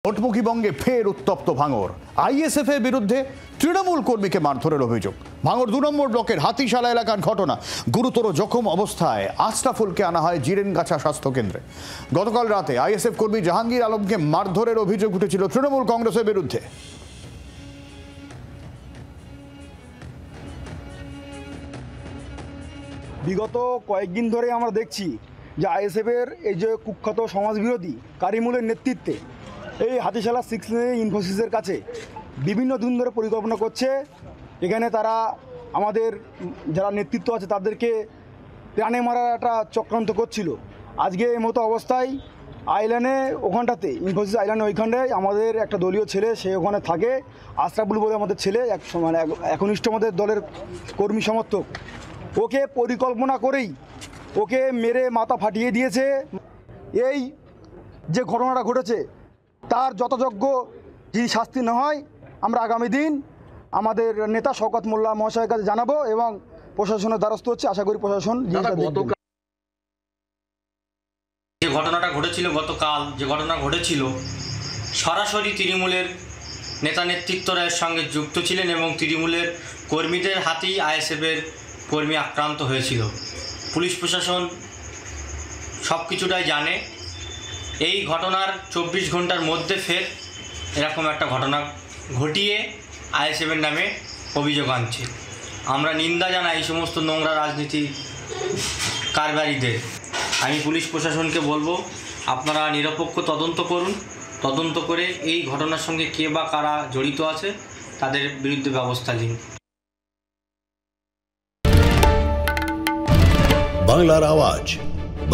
ভোটমুখী বঙ্গে ফের উত্তপ্ত ভাঙড়। আইএসএফ এর বিরুদ্ধে তৃণমূল কর্মীকে মারধরের অভিযোগ। ভাঙড় 2 নম্বর ব্লকের হাতিশালা এলাকার ঘটনা। গুরুতর জখম অবস্থায় আশরাফুলকে আনা হয় জিরেনগাছা স্বাস্থ্য কেন্দ্রে। গতকাল রাতে আইএসএফ কর্মী জাহাঙ্গীর আলমকে মারধরের অভিযোগ উঠেছিল তৃণমূল কংগ্রেসের বিরুদ্ধে। বিগত কয়েকদিন ধরে আমরা দেখছি যে আইএসএফের এই যে কুখ্যাত সমাজবিরোধী কারিমুলের নেতৃত্বে এই হাতিশালা 6 লেনে ইনফোসিসের কাছে বিভিন্ন দিন ধরে পরিকল্পনা করছে। এখানে তারা আমাদের যারা নেতৃত্ব আছে তাদেরকে প্রাণে মারার একটা চক্রান্ত করছিল। আজকে এই মতো অবস্থায় আইল্যান্ডে ওখানটাতে ইনফোসিস আইল্যান্ডে ওইখানটায় আমাদের একটা দলীয় ছেলে সে ওখানে থাকে, আশরাফুল বলে আমাদের ছেলে, একনিষ্ঠ আমাদের দলের কর্মী সমর্থক। ওকে পরিকল্পনা করেই ওকে মেরে মাথা ফাটিয়ে দিয়েছে। এই যে ঘটনাটা ঘটেছে তার যথাযোগ্য যদি শাস্তি না হয় আমরা আগামী দিন আমাদের নেতা শওকত মোল্লা মহাশয়ের কাছে জানাবো এবং প্রশাসনের দ্বারস্থ হচ্ছে। আশা করি প্রশাসন যে ঘটনাটা ঘটেছিল গতকাল, যে ঘটনা ঘটেছিল সরাসরি তৃণমূলের নেতা নেতৃত্বরা এর সঙ্গে যুক্ত ছিলেন এবং তৃণমূলের কর্মীদের হাতেই আইএসএফের কর্মী আক্রান্ত হয়েছিল। পুলিশ প্রশাসন সব কিছুটাই জানে। এই ঘটনার 24 ঘন্টার মধ্যে ফের এরকম একটা ঘটনা ঘটিয়ে আইএসএফের নামে অভিযোগ আনছে। আমরা নিন্দা জানাই এই সমস্ত নোংরা রাজনীতি কারবারিদের। আমি পুলিশ প্রশাসনকে বলবো, আপনারা নিরপেক্ষ তদন্ত করুন, তদন্ত করে এই ঘটনার সঙ্গে কে বা কারা জড়িত আছে তাদের বিরুদ্ধে ব্যবস্থা নিন। বাংলার আওয়াজ,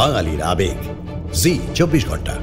বাঙালির আবেগ, জি 24 ঘন্টা।